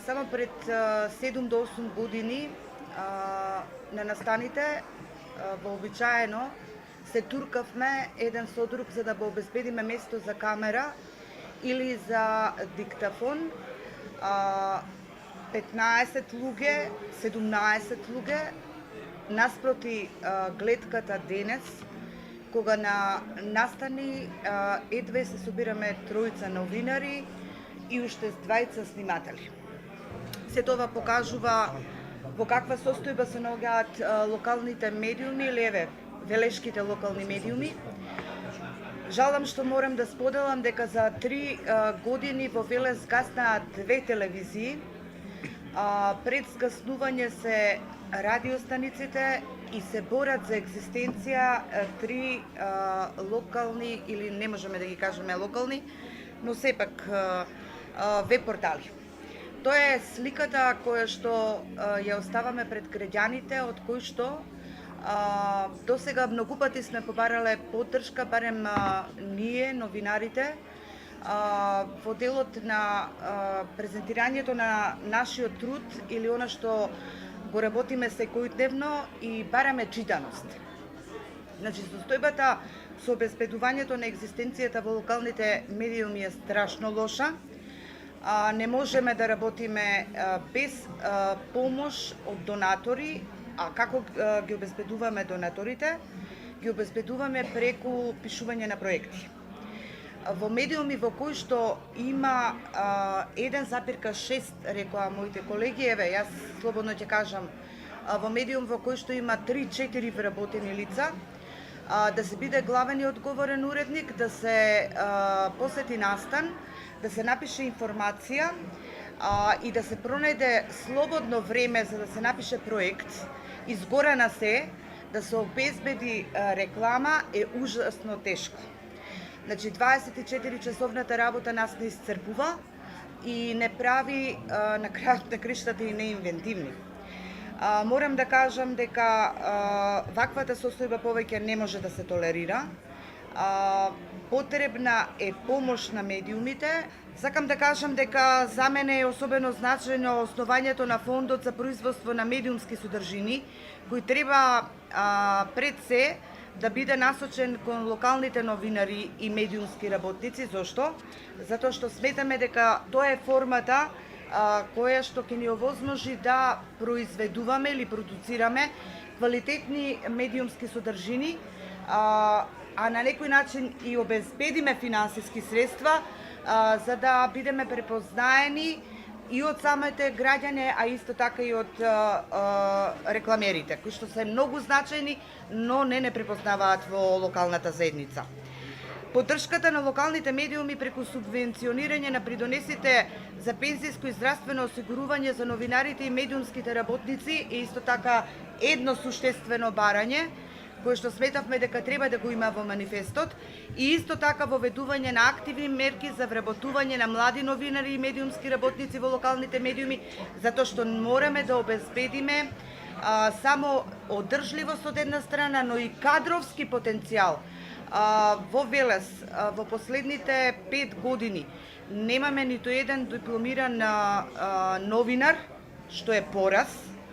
Само пред 7 до 8 години на настаните вообичаено се туркавме еден со друг за да го обезбедиме место за камера или за диктафон. 15 луѓе, 17 луѓе, наспроти гледката денес, кога на настани едве се собираме тројца новинари и уште двајца сниматели. Се тоа покажува во каква состојба се наоѓаат локалните медиуми или еве велешките локални медиуми. Жалам што морам да споделам дека за 3 години во Велес гаснаа 2 телевизии. Пред згаснување се радиостаниците и се борат за екзистенција 3 локални, или не можеме да ги кажеме локални, но сепак веб портали. Тоа е сликата која што ја оставаме пред граѓаните, од кој што досега многу пати сме побарале поддршка, барем ние, новинарите, во делот на презентирањето на нашиот труд или она што го работиме секојдневно и бараме читаност. Значи, состојбата со обезбедувањето на екзистенцијата во локалните медиуми е страшно лоша. Не можеме да работиме без помош од донатори. А како ги обезбедуваме донаторите? Ги обезбедуваме преку пишување на проекти. Во медиуми во кои што има 1,6, рекоа моите колеги, еве, јас слободно ќе кажам, во медиум во кој што има 3-4 вработени лица, да се биде главен и одговорен уредник, да се посети настан, да се напише информација и да се пронајде слободно време за да се напише проект, изгора на се, да се обезбеди реклама е ужасно тешко. Значи, 24 часовната работа нас не исцрпува и не прави на крајот на криштата и неинвентивни. Морам да кажам дека ваквата состојба повеќе не може да се толерира. Потребна е помош на медиумите. Сакам да кажам дека за мене е особено значено основањето на фондот за производство на медиумски содржини, кој треба пред се да биде насочен кон локалните новинари и медиумски работници. Зошто? Затоа што сметаме дека тоа е формата која што ќе ни овозможи да произведуваме или продуцираме квалитетни медиумски содржини, а на некој начин и обезбедиме финансиски средства за да бидеме препознаени и од самите граѓани, а исто така и од рекламерите, кои што се многу значајни, но не препознаваат во локалната заедница. Поддршката на локалните медиуми преку субвенционирање на придонесите за пензиско и здравствено осигурување за новинарите и медиумските работници е исто така едно суштествено барање, кое што сметавме дека треба да го има во манифестот, и исто така воведување на активни мерки за вработување на млади новинари и медиумски работници во локалните медиуми, затоа што мораме да обезбедиме само одржливост од една страна, но и кадровски потенцијал. Во Велес во последните 5 години немаме ниту еден дипломиран новинар, што е пораз.